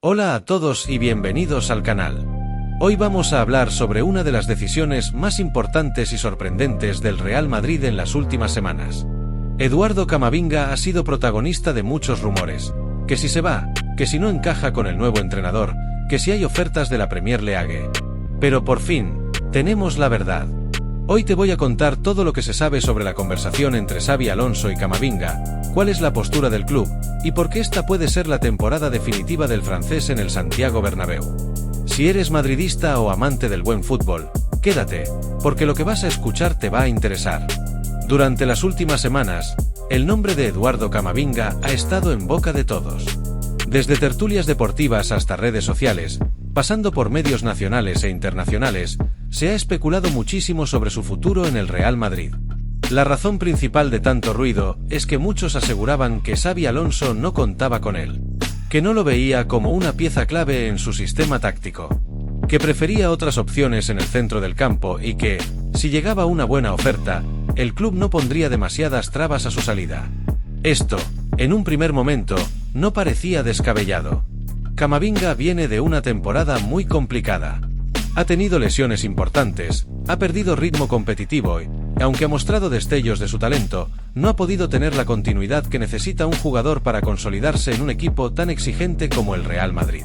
Hola a todos y bienvenidos al canal. Hoy vamos a hablar sobre una de las decisiones más importantes y sorprendentes del Real Madrid en las últimas semanas. Eduardo Camavinga ha sido protagonista de muchos rumores, que si se va, que si no encaja con el nuevo entrenador, que si hay ofertas de la Premier League. Pero por fin, tenemos la verdad. Hoy te voy a contar todo lo que se sabe sobre la conversación entre Xabi Alonso y Camavinga, cuál es la postura del club, y por qué esta puede ser la temporada definitiva del francés en el Santiago Bernabéu. Si eres madridista o amante del buen fútbol, quédate, porque lo que vas a escuchar te va a interesar. Durante las últimas semanas, el nombre de Eduardo Camavinga ha estado en boca de todos. Desde tertulias deportivas hasta redes sociales, pasando por medios nacionales e internacionales, se ha especulado muchísimo sobre su futuro en el Real Madrid. La razón principal de tanto ruido es que muchos aseguraban que Xabi Alonso no contaba con él, que no lo veía como una pieza clave en su sistema táctico, que prefería otras opciones en el centro del campo y que, si llegaba una buena oferta, el club no pondría demasiadas trabas a su salida. Esto, en un primer momento, no parecía descabellado. Camavinga viene de una temporada muy complicada. Ha tenido lesiones importantes, ha perdido ritmo competitivo y, aunque ha mostrado destellos de su talento, no ha podido tener la continuidad que necesita un jugador para consolidarse en un equipo tan exigente como el Real Madrid.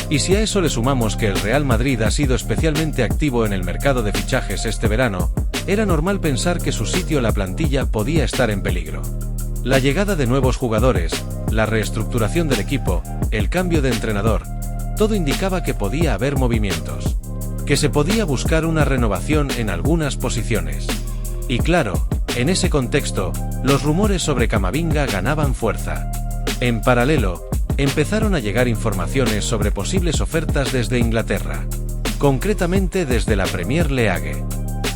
Y si a eso le sumamos que el Real Madrid ha sido especialmente activo en el mercado de fichajes este verano, era normal pensar que su sitio en la plantilla podía estar en peligro. La llegada de nuevos jugadores, la reestructuración del equipo, el cambio de entrenador, todo indicaba que podía haber movimientos, que se podía buscar una renovación en algunas posiciones. Y claro, en ese contexto, los rumores sobre Camavinga ganaban fuerza. En paralelo, empezaron a llegar informaciones sobre posibles ofertas desde Inglaterra, concretamente desde la Premier League.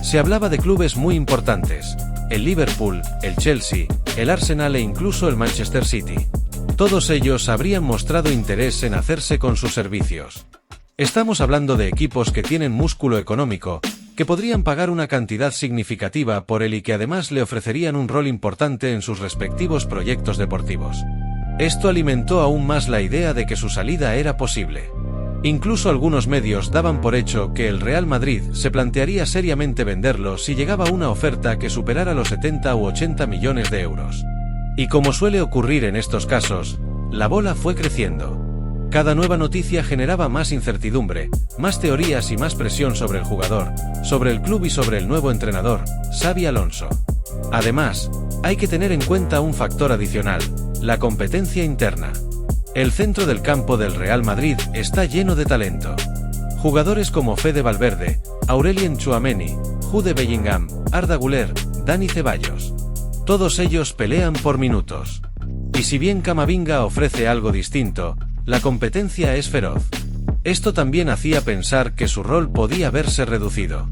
Se hablaba de clubes muy importantes, el Liverpool, el Chelsea, el Arsenal e incluso el Manchester City. Todos ellos habrían mostrado interés en hacerse con sus servicios. Estamos hablando de equipos que tienen músculo económico, que podrían pagar una cantidad significativa por él y que además le ofrecerían un rol importante en sus respectivos proyectos deportivos. Esto alimentó aún más la idea de que su salida era posible. Incluso algunos medios daban por hecho que el Real Madrid se plantearía seriamente venderlo si llegaba una oferta que superara los 70 u 80 millones de euros. Y como suele ocurrir en estos casos, la bola fue creciendo. Cada nueva noticia generaba más incertidumbre, más teorías y más presión sobre el jugador, sobre el club y sobre el nuevo entrenador, Xabi Alonso. Además, hay que tener en cuenta un factor adicional, la competencia interna. El centro del campo del Real Madrid está lleno de talento. Jugadores como Fede Valverde, Aurelien Tchouaméni, Jude Bellingham, Arda Güler, Dani Ceballos. Todos ellos pelean por minutos. Y si bien Camavinga ofrece algo distinto, la competencia es feroz. Esto también hacía pensar que su rol podía verse reducido.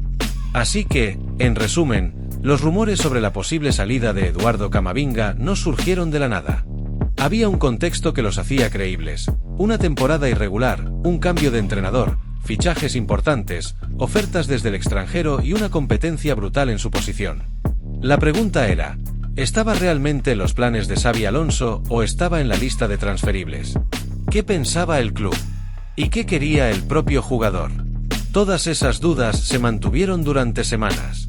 Así que, en resumen, los rumores sobre la posible salida de Eduardo Camavinga no surgieron de la nada. Había un contexto que los hacía creíbles, una temporada irregular, un cambio de entrenador, fichajes importantes, ofertas desde el extranjero y una competencia brutal en su posición. La pregunta era, ¿estaba realmente en los planes de Xabi Alonso o estaba en la lista de transferibles? ¿Qué pensaba el club? ¿Y qué quería el propio jugador? Todas esas dudas se mantuvieron durante semanas,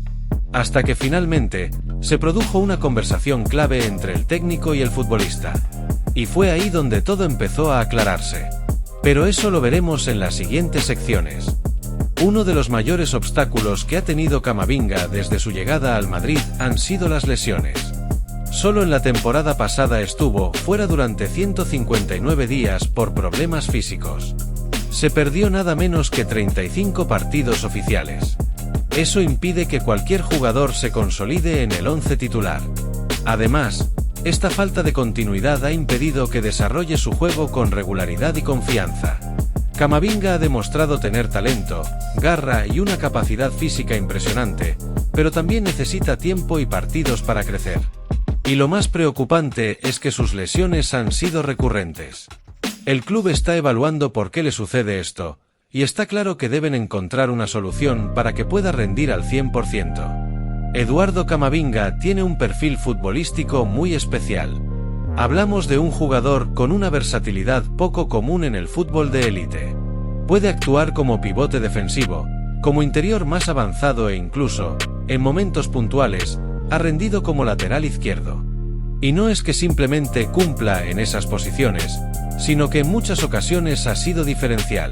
hasta que finalmente se produjo una conversación clave entre el técnico y el futbolista. Y fue ahí donde todo empezó a aclararse. Pero eso lo veremos en las siguientes secciones. Uno de los mayores obstáculos que ha tenido Camavinga desde su llegada al Madrid han sido las lesiones. Solo en la temporada pasada estuvo fuera durante 159 días por problemas físicos. Se perdió nada menos que 35 partidos oficiales. Eso impide que cualquier jugador se consolide en el once titular. Además, esta falta de continuidad ha impedido que desarrolle su juego con regularidad y confianza. Camavinga ha demostrado tener talento, garra y una capacidad física impresionante, pero también necesita tiempo y partidos para crecer. Y lo más preocupante es que sus lesiones han sido recurrentes. El club está evaluando por qué le sucede esto, y está claro que deben encontrar una solución para que pueda rendir al 100%. Eduardo Camavinga tiene un perfil futbolístico muy especial. Hablamos de un jugador con una versatilidad poco común en el fútbol de élite. Puede actuar como pivote defensivo, como interior más avanzado e incluso, en momentos puntuales, ha rendido como lateral izquierdo. Y no es que simplemente cumpla en esas posiciones, sino que en muchas ocasiones ha sido diferencial.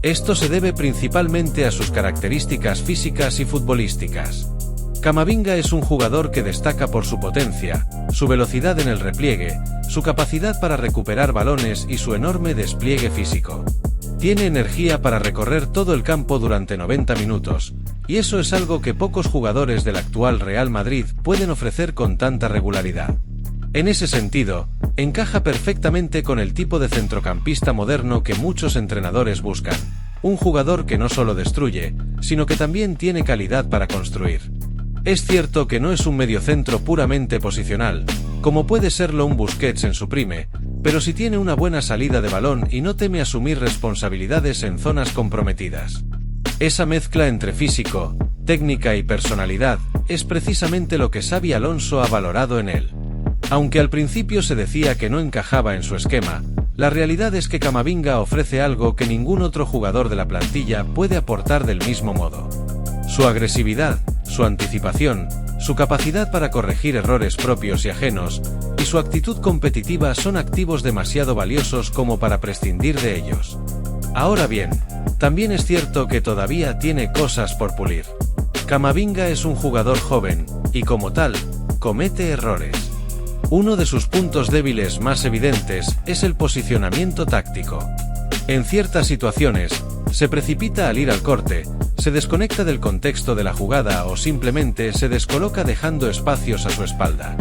Esto se debe principalmente a sus características físicas y futbolísticas. Camavinga es un jugador que destaca por su potencia, su velocidad en el repliegue, su capacidad para recuperar balones y su enorme despliegue físico. Tiene energía para recorrer todo el campo durante 90 minutos, y eso es algo que pocos jugadores del actual Real Madrid pueden ofrecer con tanta regularidad. En ese sentido, encaja perfectamente con el tipo de centrocampista moderno que muchos entrenadores buscan, un jugador que no solo destruye, sino que también tiene calidad para construir. Es cierto que no es un mediocentro puramente posicional, como puede serlo un Busquets en su prime, pero sí tiene una buena salida de balón y no teme asumir responsabilidades en zonas comprometidas. Esa mezcla entre físico, técnica y personalidad es precisamente lo que Xabi Alonso ha valorado en él. Aunque al principio se decía que no encajaba en su esquema, la realidad es que Camavinga ofrece algo que ningún otro jugador de la plantilla puede aportar del mismo modo. Su agresividad, su anticipación, su capacidad para corregir errores propios y ajenos, y su actitud competitiva son activos demasiado valiosos como para prescindir de ellos. Ahora bien, también es cierto que todavía tiene cosas por pulir. Camavinga es un jugador joven, y como tal, comete errores. Uno de sus puntos débiles más evidentes es el posicionamiento táctico. En ciertas situaciones, se precipita al ir al corte, se desconecta del contexto de la jugada o simplemente se descoloca dejando espacios a su espalda.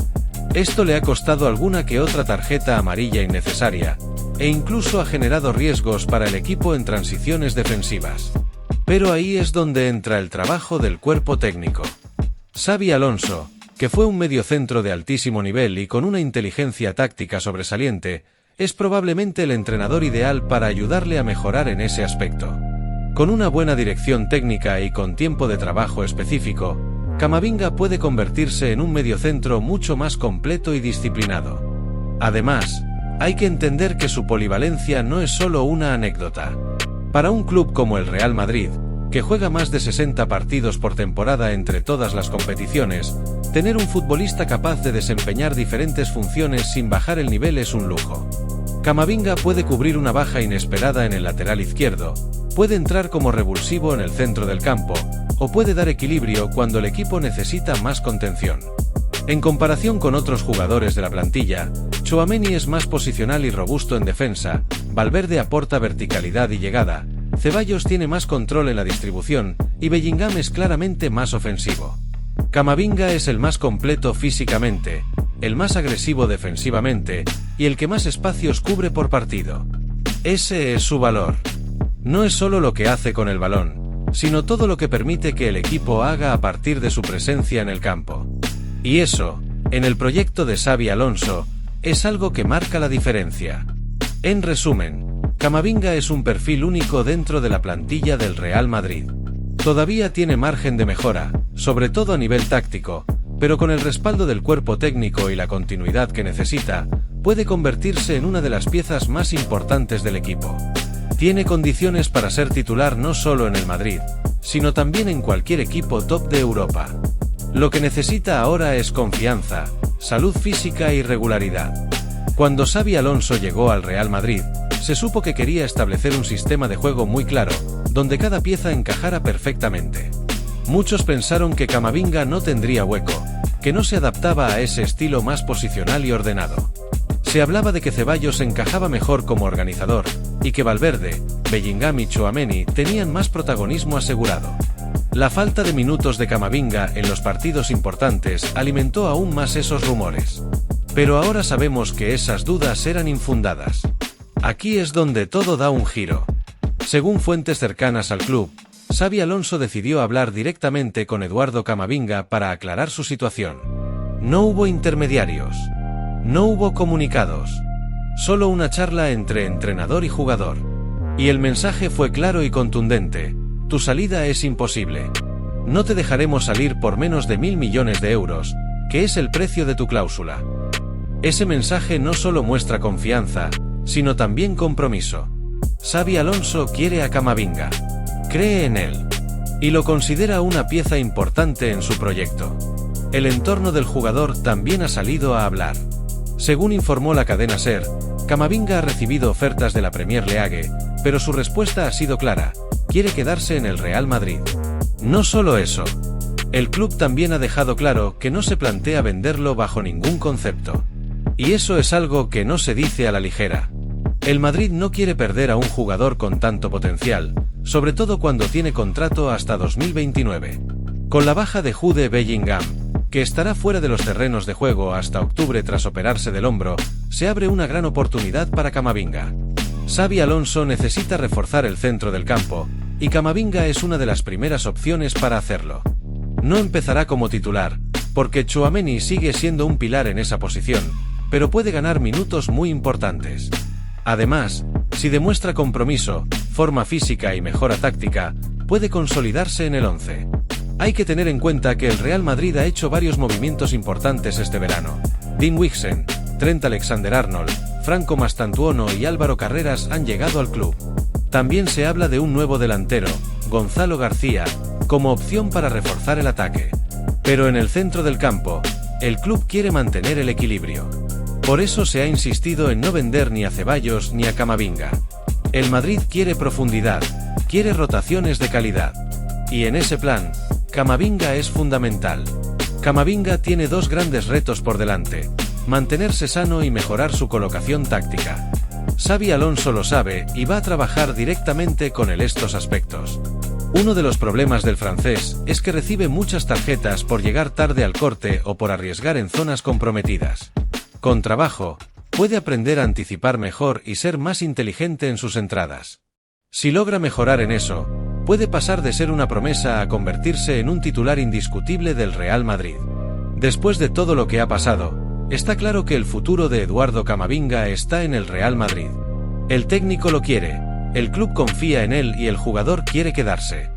Esto le ha costado alguna que otra tarjeta amarilla innecesaria, e incluso ha generado riesgos para el equipo en transiciones defensivas. Pero ahí es donde entra el trabajo del cuerpo técnico. Xabi Alonso, que fue un mediocentro de altísimo nivel y con una inteligencia táctica sobresaliente, es probablemente el entrenador ideal para ayudarle a mejorar en ese aspecto. Con una buena dirección técnica y con tiempo de trabajo específico, Camavinga puede convertirse en un mediocentro mucho más completo y disciplinado. Además, hay que entender que su polivalencia no es solo una anécdota. Para un club como el Real Madrid, que juega más de 60 partidos por temporada entre todas las competiciones, tener un futbolista capaz de desempeñar diferentes funciones sin bajar el nivel es un lujo. Camavinga puede cubrir una baja inesperada en el lateral izquierdo, puede entrar como revulsivo en el centro del campo, o puede dar equilibrio cuando el equipo necesita más contención. En comparación con otros jugadores de la plantilla, Tchouaméni es más posicional y robusto en defensa, Valverde aporta verticalidad y llegada, Ceballos tiene más control en la distribución, y Bellingham es claramente más ofensivo. Camavinga es el más completo físicamente, el más agresivo defensivamente, y el que más espacios cubre por partido. Ese es su valor. No es solo lo que hace con el balón, sino todo lo que permite que el equipo haga a partir de su presencia en el campo. Y eso, en el proyecto de Xabi Alonso, es algo que marca la diferencia. En resumen, Camavinga es un perfil único dentro de la plantilla del Real Madrid. Todavía tiene margen de mejora, sobre todo a nivel táctico, pero con el respaldo del cuerpo técnico y la continuidad que necesita, puede convertirse en una de las piezas más importantes del equipo. Tiene condiciones para ser titular no solo en el Madrid, sino también en cualquier equipo top de Europa. Lo que necesita ahora es confianza, salud física y regularidad. Cuando Xabi Alonso llegó al Real Madrid, se supo que quería establecer un sistema de juego muy claro, donde cada pieza encajara perfectamente. Muchos pensaron que Camavinga no tendría hueco, que no se adaptaba a ese estilo más posicional y ordenado. Se hablaba de que Ceballos encajaba mejor como organizador, y que Valverde, Bellingham y Tchouaméni tenían más protagonismo asegurado. La falta de minutos de Camavinga en los partidos importantes alimentó aún más esos rumores. Pero ahora sabemos que esas dudas eran infundadas. Aquí es donde todo da un giro. Según fuentes cercanas al club, Xabi Alonso decidió hablar directamente con Eduardo Camavinga para aclarar su situación. No hubo intermediarios. No hubo comunicados. Solo una charla entre entrenador y jugador. Y el mensaje fue claro y contundente: tu salida es imposible. No te dejaremos salir por menos de 1.000 millones de euros, que es el precio de tu cláusula. Ese mensaje no solo muestra confianza, sino también compromiso. Xabi Alonso quiere a Camavinga. Cree en él. Y lo considera una pieza importante en su proyecto. El entorno del jugador también ha salido a hablar. Según informó la cadena SER, Camavinga ha recibido ofertas de la Premier League, pero su respuesta ha sido clara: quiere quedarse en el Real Madrid. No solo eso. El club también ha dejado claro que no se plantea venderlo bajo ningún concepto. Y eso es algo que no se dice a la ligera. El Madrid no quiere perder a un jugador con tanto potencial, sobre todo cuando tiene contrato hasta 2029. Con la baja de Jude Bellingham, que estará fuera de los terrenos de juego hasta octubre tras operarse del hombro, se abre una gran oportunidad para Camavinga. Xabi Alonso necesita reforzar el centro del campo, y Camavinga es una de las primeras opciones para hacerlo. No empezará como titular, porque Tchouaméni sigue siendo un pilar en esa posición, pero puede ganar minutos muy importantes. Además, si demuestra compromiso, forma física y mejora táctica, puede consolidarse en el 11. Hay que tener en cuenta que el Real Madrid ha hecho varios movimientos importantes este verano. Dean Huijsen, Trent Alexander-Arnold, Franco Mastantuono y Álvaro Carreras han llegado al club. También se habla de un nuevo delantero, Gonzalo García, como opción para reforzar el ataque. Pero en el centro del campo, el club quiere mantener el equilibrio. Por eso se ha insistido en no vender ni a Ceballos ni a Camavinga. El Madrid quiere profundidad, quiere rotaciones de calidad. Y en ese plan, Camavinga es fundamental. Camavinga tiene dos grandes retos por delante: mantenerse sano y mejorar su colocación táctica. Xabi Alonso lo sabe y va a trabajar directamente con él estos aspectos. Uno de los problemas del francés es que recibe muchas tarjetas por llegar tarde al corte o por arriesgar en zonas comprometidas. Con trabajo, puede aprender a anticipar mejor y ser más inteligente en sus entradas. Si logra mejorar en eso, puede pasar de ser una promesa a convertirse en un titular indiscutible del Real Madrid. Después de todo lo que ha pasado, está claro que el futuro de Eduardo Camavinga está en el Real Madrid. El técnico lo quiere, el club confía en él y el jugador quiere quedarse.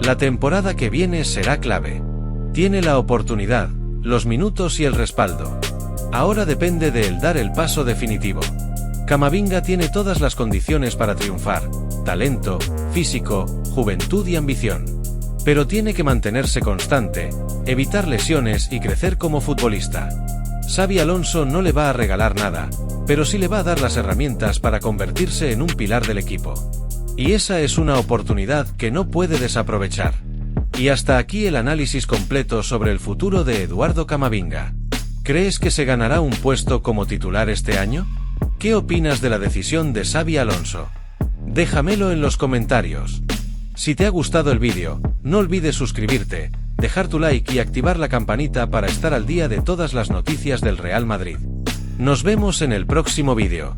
La temporada que viene será clave. Tiene la oportunidad, los minutos y el respaldo. Ahora depende de él dar el paso definitivo. Camavinga tiene todas las condiciones para triunfar: talento, físico, juventud y ambición. Pero tiene que mantenerse constante, evitar lesiones y crecer como futbolista. Xabi Alonso no le va a regalar nada, pero sí le va a dar las herramientas para convertirse en un pilar del equipo. Y esa es una oportunidad que no puede desaprovechar. Y hasta aquí el análisis completo sobre el futuro de Eduardo Camavinga. ¿Crees que se ganará un puesto como titular este año? ¿Qué opinas de la decisión de Xabi Alonso? Déjamelo en los comentarios. Si te ha gustado el vídeo, no olvides suscribirte, dejar tu like y activar la campanita para estar al día de todas las noticias del Real Madrid. Nos vemos en el próximo vídeo.